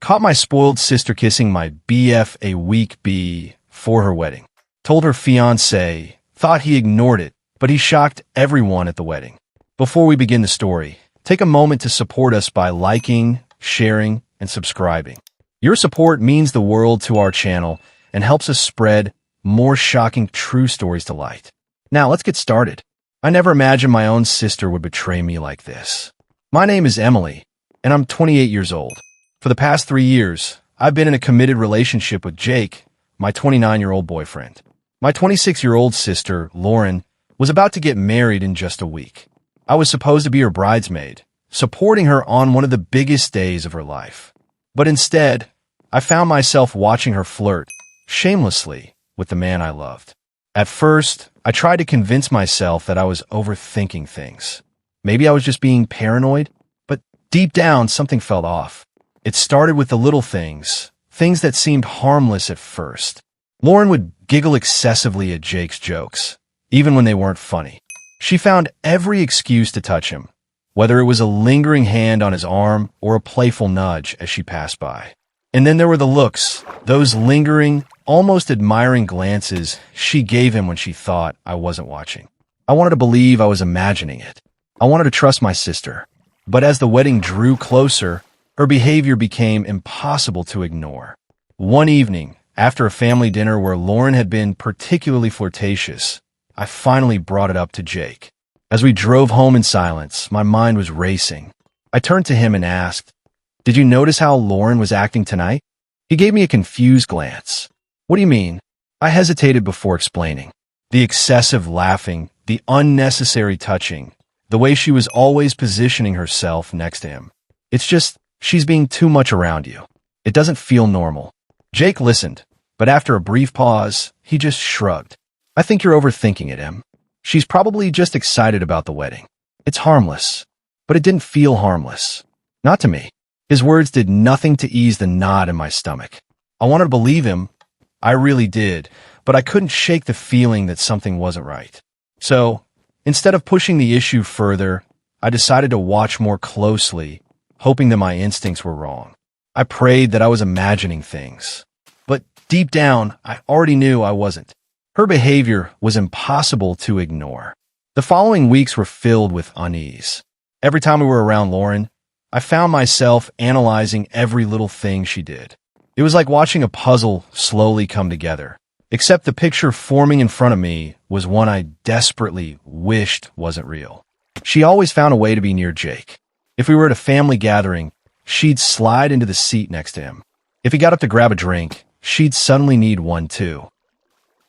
Caught my spoiled sister kissing my BF a week before her wedding. Told her fiancé. Thought he ignored it, but he shocked everyone at the wedding. Before we begin the story, take a moment to support us by liking, sharing, and subscribing. Your support means the world to our channel and helps us spread more shocking true stories to light. Now, let's get started. I never imagined my own sister would betray me like this. My name is Emily, and I'm 28 years old. For the past 3 years, I've been in a committed relationship with Jake, my 29-year-old boyfriend. My 26-year-old sister, Lauren, was about to get married in just a week. I was supposed to be her bridesmaid, supporting her on one of the biggest days of her life. But instead, I found myself watching her flirt, shamelessly, with the man I loved. At first, I tried to convince myself that I was overthinking things. Maybe I was just being paranoid, but deep down, something felt off. It started with the little things that seemed harmless at first. Lauren would giggle excessively at Jake's jokes, even when they weren't funny. She found every excuse to touch him, whether it was a lingering hand on his arm or a playful nudge as she passed by. And then there were the looks, those lingering, almost admiring glances she gave him when she thought I wasn't watching. I wanted to believe I was imagining it. I wanted to trust my sister. But as the wedding drew closer, her behavior became impossible to ignore. One evening, after a family dinner where Lauren had been particularly flirtatious, I finally brought it up to Jake. As we drove home in silence, my mind was racing. I turned to him and asked, "Did you notice how Lauren was acting tonight?" He gave me a confused glance. "What do you mean?" I hesitated before explaining. The excessive laughing, the unnecessary touching, the way she was always positioning herself next to him. "It's just, she's being too much around you. It doesn't feel normal." Jake listened, but after a brief pause, he just shrugged. "I think you're overthinking it, Em. She's probably just excited about the wedding. It's harmless." But it didn't feel harmless. Not to me. His words did nothing to ease the knot in my stomach. I wanted to believe him. I really did, but I couldn't shake the feeling that something wasn't right. So, instead of pushing the issue further, I decided to watch more closely, hoping that my instincts were wrong. I prayed that I was imagining things. But deep down, I already knew I wasn't. Her behavior was impossible to ignore. The following weeks were filled with unease. Every time we were around Lauren, I found myself analyzing every little thing she did. It was like watching a puzzle slowly come together, except the picture forming in front of me was one I desperately wished wasn't real. She always found a way to be near Jake. If we were at a family gathering, she'd slide into the seat next to him. If he got up to grab a drink, she'd suddenly need one too.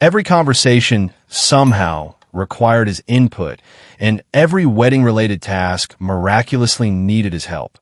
Every conversation, somehow, required his input, and every wedding-related task miraculously needed his help,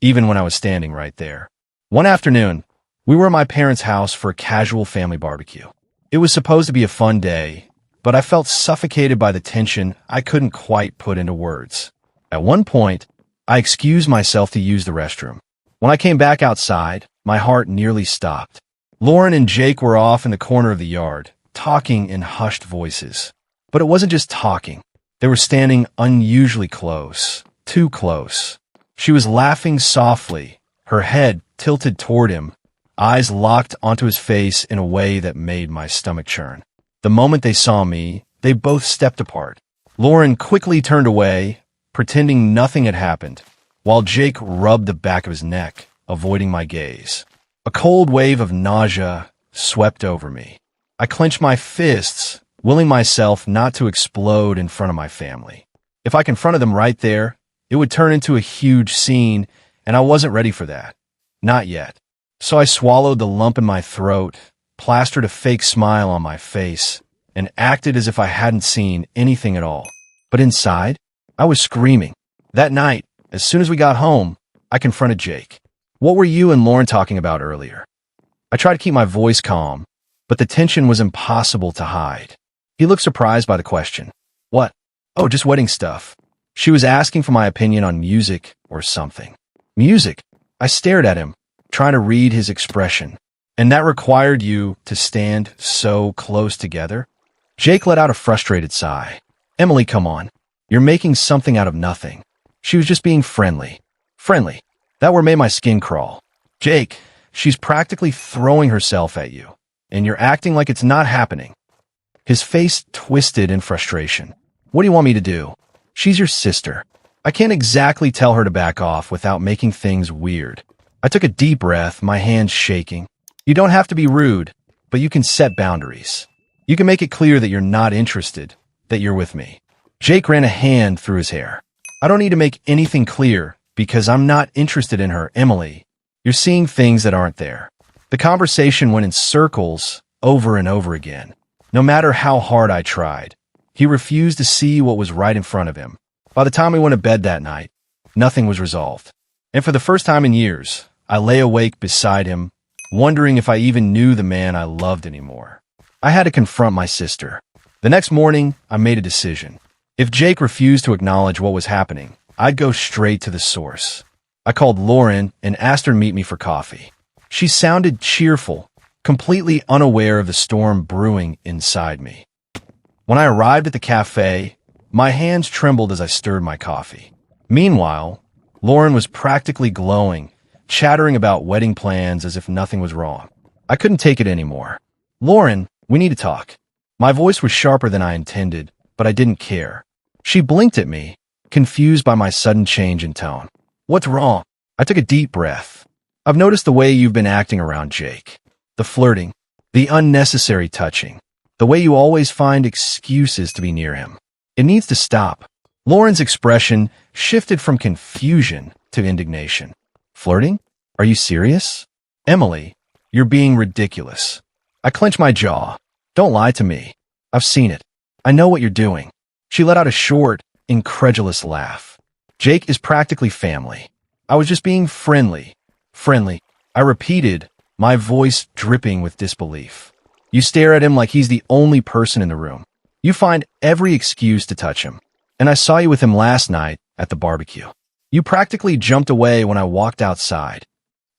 even when I was standing right there. One afternoon, we were at my parents' house for a casual family barbecue. It was supposed to be a fun day, but I felt suffocated by the tension I couldn't quite put into words. At one point, I excused myself to use the restroom. When I came back outside, my heart nearly stopped. Lauren and Jake were off in the corner of the yard, talking in hushed voices. But it wasn't just talking. They were standing unusually close, too close. She was laughing softly, her head tilted toward him, eyes locked onto his face in a way that made my stomach churn. The moment they saw me, they both stepped apart. Lauren quickly turned away, pretending nothing had happened, while Jake rubbed the back of his neck, avoiding my gaze. A cold wave of nausea swept over me. I clenched my fists, willing myself not to explode in front of my family. If I confronted them right there, it would turn into a huge scene, and I wasn't ready for that. Not yet. So I swallowed the lump in my throat, plastered a fake smile on my face, and acted as if I hadn't seen anything at all. But inside, I was screaming. That night, as soon as we got home, I confronted Jake. "What were you and Lauren talking about earlier?" I tried to keep my voice calm, but the tension was impossible to hide. He looked surprised by the question. "What?" "Oh, just wedding stuff." She was asking for my opinion on music or something. "Music?" I stared at him, trying to read his expression. "And that required you to stand so close together?" Jake let out a frustrated sigh. "Emily, come on. You're making something out of nothing." She was just being friendly. Friendly. That word made my skin crawl. "Jake, she's practically throwing herself at you, and you're acting like it's not happening." His face twisted in frustration. "What do you want me to do? She's your sister. I can't exactly tell her to back off without making things weird." I took a deep breath, my hands shaking. "You don't have to be rude, but you can set boundaries. You can make it clear that you're not interested, that you're with me." Jake ran a hand through his hair. "I don't need to make anything clear because I'm not interested in her, Emily. You're seeing things that aren't there." The conversation went in circles over and over again. No matter how hard I tried, he refused to see what was right in front of him. By the time we went to bed that night, nothing was resolved. And for the first time in years, I lay awake beside him, wondering if I even knew the man I loved anymore. I had to confront my sister. The next morning, I made a decision. If Jake refused to acknowledge what was happening, I'd go straight to the source. I called Lauren and asked her to meet me for coffee. She sounded cheerful, completely unaware of the storm brewing inside me. When I arrived at the cafe, my hands trembled as I stirred my coffee. Meanwhile, Lauren was practically glowing, chattering about wedding plans as if nothing was wrong. I couldn't take it anymore. "Lauren, we need to talk." My voice was sharper than I intended, but I didn't care. She blinked at me, confused by my sudden change in tone. "What's wrong?" I took a deep breath. "I've noticed the way you've been acting around Jake. The flirting, the unnecessary touching, the way you always find excuses to be near him. It needs to stop." Lauren's expression shifted from confusion to indignation. "Flirting? Are you serious?" "Emily, you're being ridiculous." I clenched my jaw. "Don't lie to me. I've seen it. I know what you're doing." She let out a short, incredulous laugh. "Jake is practically family. I was just being friendly." "Friendly," I repeated, my voice dripping with disbelief. "You stare at him like he's the only person in the room. You find every excuse to touch him. And I saw you with him last night at the barbecue. You practically jumped away when I walked outside."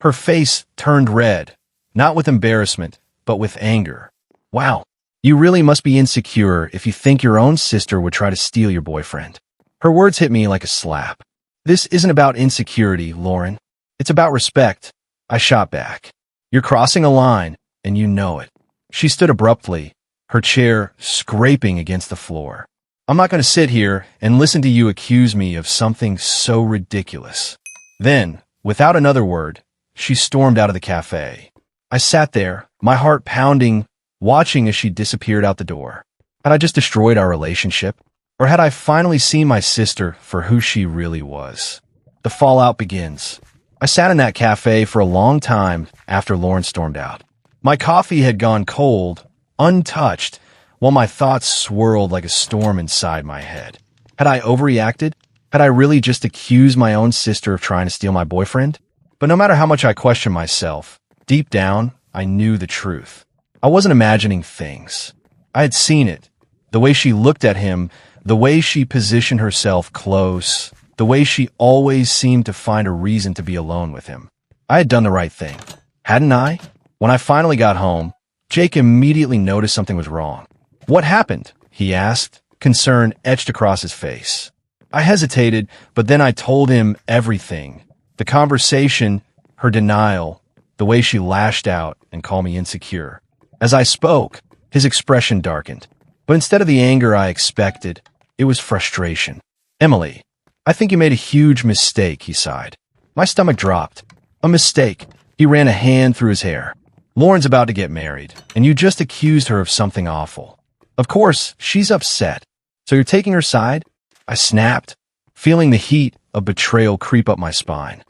Her face turned red, not with embarrassment, but with anger. "Wow, you really must be insecure if you think your own sister would try to steal your boyfriend." Her words hit me like a slap. "This isn't about insecurity, Lauren. It's about respect." I shot back. "You're crossing a line, and you know it." She stood abruptly, her chair scraping against the floor. "I'm not going to sit here and listen to you accuse me of something so ridiculous." Then, without another word, she stormed out of the cafe. I sat there, my heart pounding, watching as she disappeared out the door. Had I just destroyed our relationship? Or had I finally seen my sister for who she really was? The fallout begins. I sat in that cafe for a long time after Lauren stormed out. My coffee had gone cold, untouched, while my thoughts swirled like a storm inside my head. Had I overreacted? Had I really just accused my own sister of trying to steal my boyfriend? But no matter how much I questioned myself, deep down, I knew the truth. I wasn't imagining things. I had seen it. The way she looked at him, the way she positioned herself close, the way she always seemed to find a reason to be alone with him. I had done the right thing, hadn't I? When I finally got home, Jake immediately noticed something was wrong. "What happened?" he asked, concern etched across his face. I hesitated, but then I told him everything. The conversation, her denial, the way she lashed out and called me insecure. As I spoke, his expression darkened. But instead of the anger I expected, it was frustration. "Emily, I think you made a huge mistake," he sighed. My stomach dropped. "A mistake." He ran a hand through his hair. "Lauren's about to get married, and you just accused her of something awful. Of course, she's upset. So you're taking her side?" I snapped, feeling the heat of betrayal creep up my spine.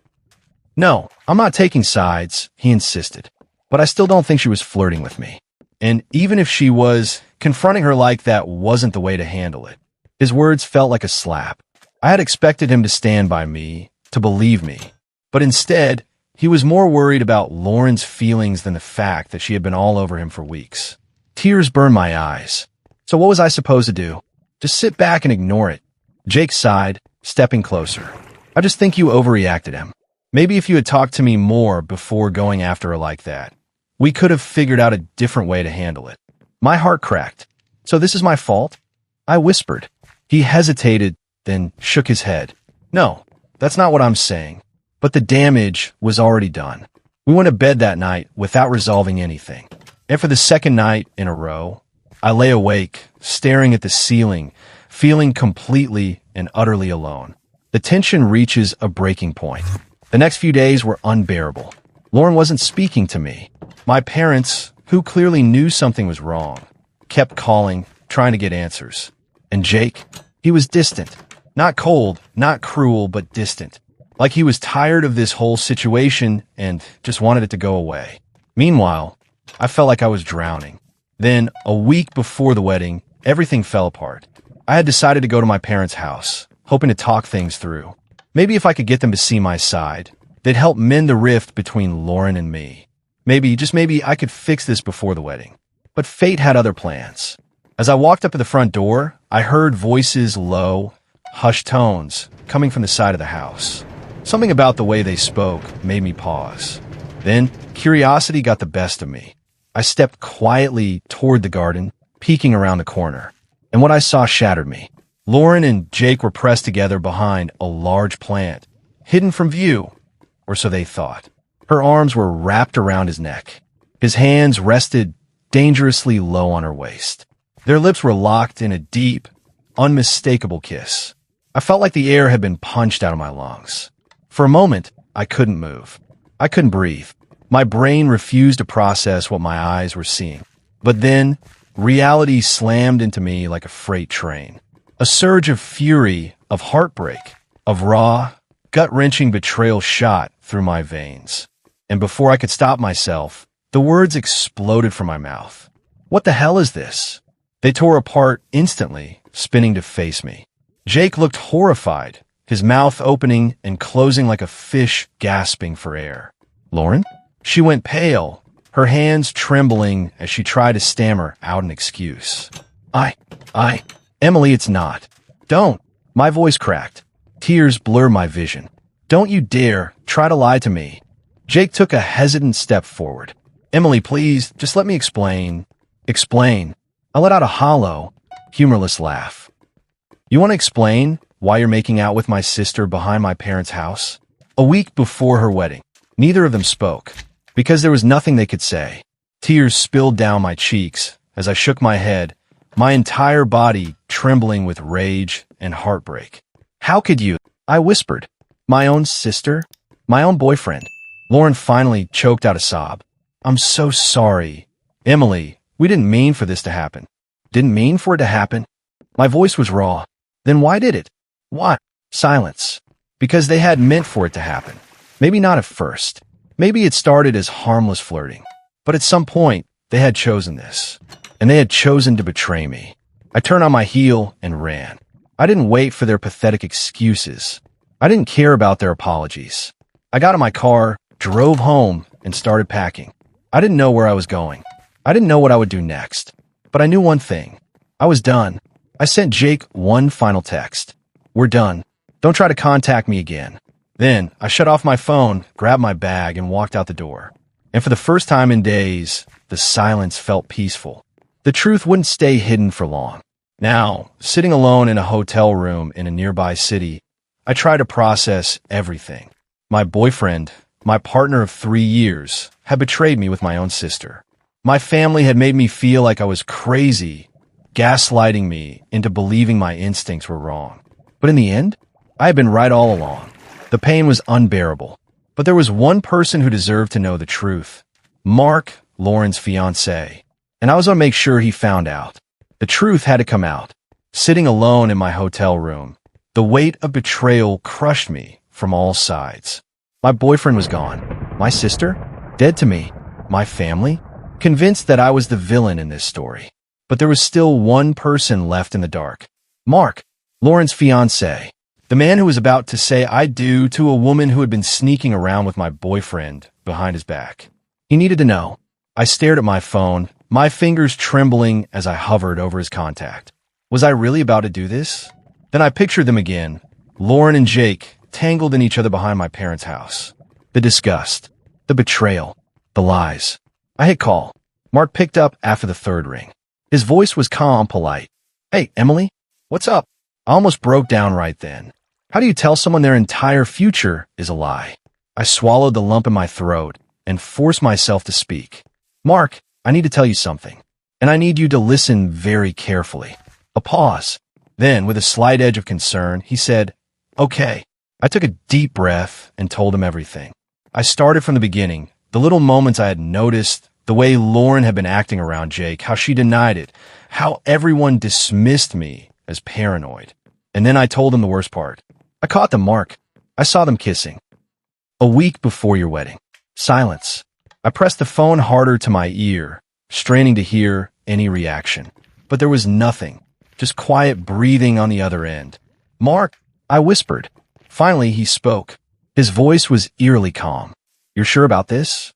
"No, I'm not taking sides," he insisted. "But I still don't think she was flirting with me. And even if she was, confronting her like that wasn't the way to handle it." His words felt like a slap. I had expected him to stand by me, to believe me. But instead, he was more worried about Lauren's feelings than the fact that she had been all over him for weeks. Tears burned my eyes. So what was I supposed to do? Just sit back and ignore it? Jake sighed, stepping closer. "I just think you overreacted, Em. Maybe if you had talked to me more before going after her like that, we could have figured out a different way to handle it." My heart cracked. "So this is my fault?" I whispered. He hesitated, then shook his head. "No, that's not what I'm saying. But the damage was already done. We went to bed that night without resolving anything. And for the second night in a row, I lay awake, staring at the ceiling, feeling completely and utterly alone. The tension reaches a breaking point. The next few days were unbearable. Lauren wasn't speaking to me. My parents, who clearly knew something was wrong, kept calling, trying to get answers. And Jake, he was distant. Not cold, not cruel, but distant. Like he was tired of this whole situation and just wanted it to go away. Meanwhile, I felt like I was drowning. Then, a week before the wedding, everything fell apart. I had decided to go to my parents' house, hoping to talk things through. Maybe if I could get them to see my side, they'd help mend the rift between Lauren and me. Maybe, just maybe, I could fix this before the wedding. But fate had other plans. As I walked up to the front door, I heard voices low, hushed tones, coming from the side of the house. Something about the way they spoke made me pause. Then, curiosity got the best of me. I stepped quietly toward the garden, peeking around the corner. And what I saw shattered me. Lauren and Jake were pressed together behind a large plant, hidden from view, or so they thought. Her arms were wrapped around his neck. His hands rested dangerously low on her waist. Their lips were locked in a deep, unmistakable kiss. I felt like the air had been punched out of my lungs. For a moment, I couldn't move. I couldn't breathe. My brain refused to process what my eyes were seeing. But then, reality slammed into me like a freight train. A surge of fury, of heartbreak, of raw, gut-wrenching betrayal shot through my veins. And before I could stop myself, the words exploded from my mouth. What the hell is this? They tore apart instantly, spinning to face me. Jake looked horrified, his mouth opening and closing like a fish gasping for air. Lauren? She went pale, her hands trembling as she tried to stammer out an excuse. Emily, it's not. Don't. My voice cracked. Tears blurred my vision. Don't you dare try to lie to me. Jake took a hesitant step forward. Emily, please, just let me explain. Explain. I let out a hollow, humorless laugh. You want to explain why you're making out with my sister behind my parents' house? A week before her wedding, neither of them spoke, because there was nothing they could say. Tears spilled down my cheeks as I shook my head, my entire body trembling with rage and heartbreak. How could you? I whispered. My own sister? My own boyfriend? Lauren finally choked out a sob. I'm so sorry. Emily, we didn't mean for this to happen. Didn't mean for it to happen. My voice was raw. Then why did it? Why? Silence. Because they had meant for it to happen. Maybe not at first. Maybe it started as harmless flirting. But at some point, they had chosen this. And they had chosen to betray me. I turned on my heel and ran. I didn't wait for their pathetic excuses. I didn't care about their apologies. I got in my car, drove home, and started packing. I didn't know where I was going. I didn't know what I would do next. But I knew one thing. I was done. I sent Jake one final text. We're done. Don't try to contact me again. Then, I shut off my phone, grabbed my bag, and walked out the door. And for the first time in days, the silence felt peaceful. The truth wouldn't stay hidden for long. Now, sitting alone in a hotel room in a nearby city, I try to process everything. My boyfriend, my partner of 3 years, had betrayed me with my own sister. My family had made me feel like I was crazy, gaslighting me into believing my instincts were wrong. But in the end, I had been right all along. The pain was unbearable. But there was one person who deserved to know the truth. Mark, Lauren's fiancé. And I was going to make sure he found out. The truth had to come out. Sitting alone in my hotel room, the weight of betrayal crushed me from all sides. My boyfriend was gone. My sister? Dead to me. My family? Convinced that I was the villain in this story. But there was still one person left in the dark. Mark, Lauren's fiancé. The man who was about to say I do to a woman who had been sneaking around with my boyfriend behind his back. He needed to know. I stared at my phone, my fingers trembling as I hovered over his contact. Was I really about to do this? Then I pictured them again, Lauren and Jake, tangled in each other behind my parents' house. The disgust, the betrayal, the lies. I hit call. Mark picked up after the third ring. His voice was calm, polite. Hey, Emily, what's up? I almost broke down right then. How do you tell someone their entire future is a lie? I swallowed the lump in my throat, and force myself to speak. Mark, I need to tell you something, and I need you to listen very carefully. A pause. Then, with a slight edge of concern, he said, "Okay." I took a deep breath and told him everything. I started from the beginning, the little moments I had noticed, the way Lauren had been acting around Jake, how she denied it, how everyone dismissed me as paranoid. And then I told him the worst part. I caught them, Mark. I saw them kissing. A week before your wedding. Silence. I pressed the phone harder to my ear, straining to hear any reaction. But there was nothing, just quiet breathing on the other end. "Mark," I whispered. Finally, he spoke. His voice was eerily calm. "You're sure about this?"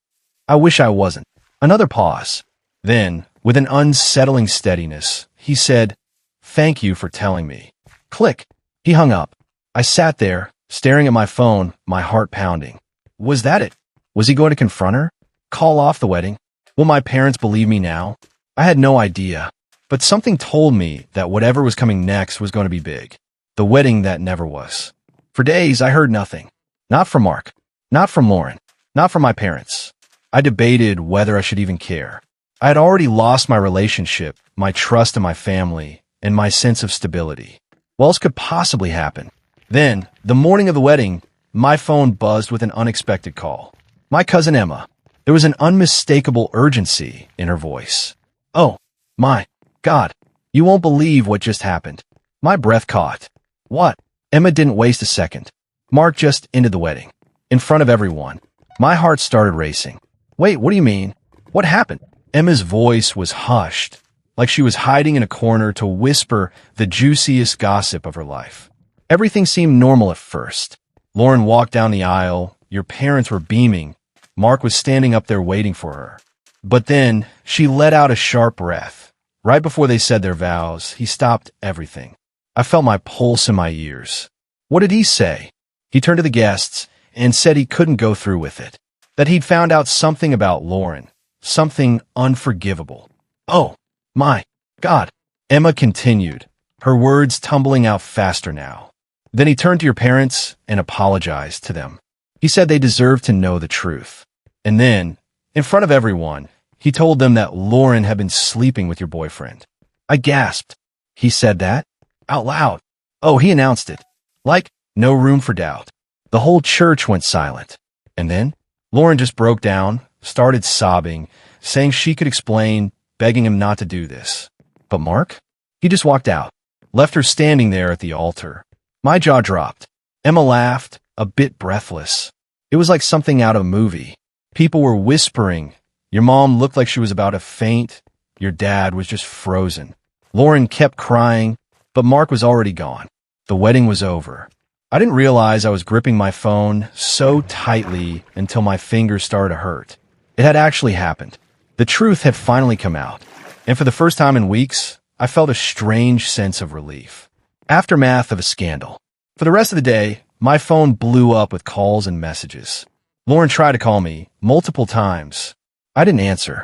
I wish I wasn't. Another pause. Then, with an unsettling steadiness, he said, "Thank you for telling me." Click. He hung up. I sat there, staring at my phone, my heart pounding. Was that it? Was he going to confront her? Call off the wedding? Will my parents believe me now? I had no idea. But something told me that whatever was coming next was going to be big. The wedding that never was. For days, I heard nothing. Not from Mark. Not from Lauren. Not from my parents. I debated whether I should even care. I had already lost my relationship, my trust in my family, and my sense of stability. What else could possibly happen? Then, the morning of the wedding, my phone buzzed with an unexpected call. My cousin Emma. There was an unmistakable urgency in her voice. "Oh, my God, you won't believe what just happened." My breath caught. "What?" Emma didn't waste a second. "Mark just ended the wedding. In front of everyone." My heart started racing. "Wait, what do you mean? What happened?" Emma's voice was hushed, like she was hiding in a corner to whisper the juiciest gossip of her life. Everything seemed normal at first. Lauren walked down the aisle. Your parents were beaming. Mark was standing up there waiting for her. But then she let out a sharp breath. Right before they said their vows, he stopped everything. I felt my pulse in my ears. What did he say? He turned to the guests and said he couldn't go through with it. That he'd found out something about Lauren. Something unforgivable. "Oh, my God," Emma continued, her words tumbling out faster now. "Then he turned to your parents and apologized to them. He said they deserved to know the truth. And then, in front of everyone, he told them that Lauren had been sleeping with your boyfriend." I gasped. "He said that? Out loud?" "Oh, he announced it. Like, no room for doubt." The whole church went silent. And then, Lauren just broke down, started sobbing, saying she could explain, begging him not to do this. But Mark? He just walked out, left her standing there at the altar. My jaw dropped. Emma laughed, a bit breathless. It was like something out of a movie. People were whispering. Your mom looked like she was about to faint. Your dad was just frozen. Lauren kept crying, but Mark was already gone. The wedding was over. I didn't realize I was gripping my phone so tightly until my fingers started to hurt. It had actually happened. The truth had finally come out. And for the first time in weeks, I felt a strange sense of relief. Aftermath of a scandal. For the rest of the day, my phone blew up with calls and messages. Lauren tried to call me multiple times. I didn't answer.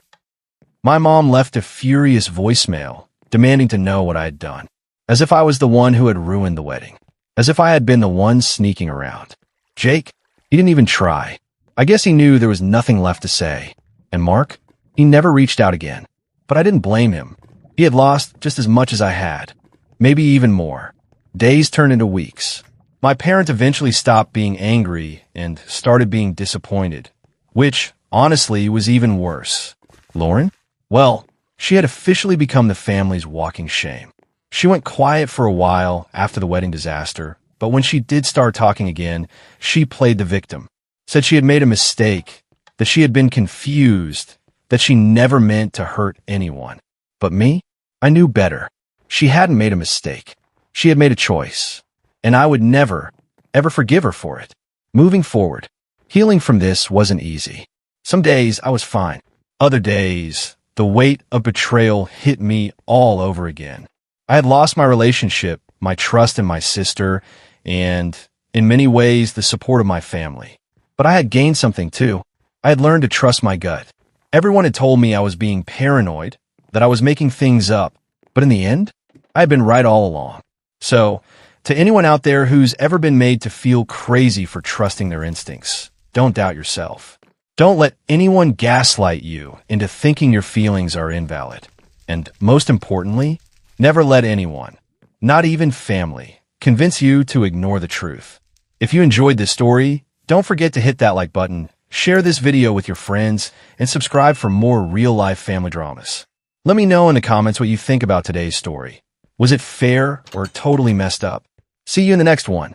My mom left a furious voicemail, demanding to know what I had done. As if I was the one who had ruined the wedding. As if I had been the one sneaking around. Jake, he didn't even try. I guess he knew there was nothing left to say. And Mark? He never reached out again. But I didn't blame him. He had lost just as much as I had. Maybe even more. Days turned into weeks. My parents eventually stopped being angry and started being disappointed. Which, honestly, was even worse. Lauren? Well, she had officially become the family's walking shame. She went quiet for a while after the wedding disaster, but when she did start talking again, she played the victim. Said she had made a mistake, that she had been confused, that she never meant to hurt anyone. But me? I knew better. She hadn't made a mistake. She had made a choice. And I would never, ever forgive her for it. Moving forward, healing from this wasn't easy. Some days I was fine. Other days, the weight of betrayal hit me all over again. I had lost my relationship, my trust in my sister, and, in many ways, the support of my family. But I had gained something too. I had learned to trust my gut. Everyone had told me I was being paranoid, that I was making things up, but in the end, I had been right all along. So, to anyone out there who's ever been made to feel crazy for trusting their instincts, don't doubt yourself. Don't let anyone gaslight you into thinking your feelings are invalid. And most importantly, never let anyone, not even family, convince you to ignore the truth. If you enjoyed this story, don't forget to hit that like button, share this video with your friends, and subscribe for more real-life family dramas. Let me know in the comments what you think about today's story. Was it fair or totally messed up? See you in the next one.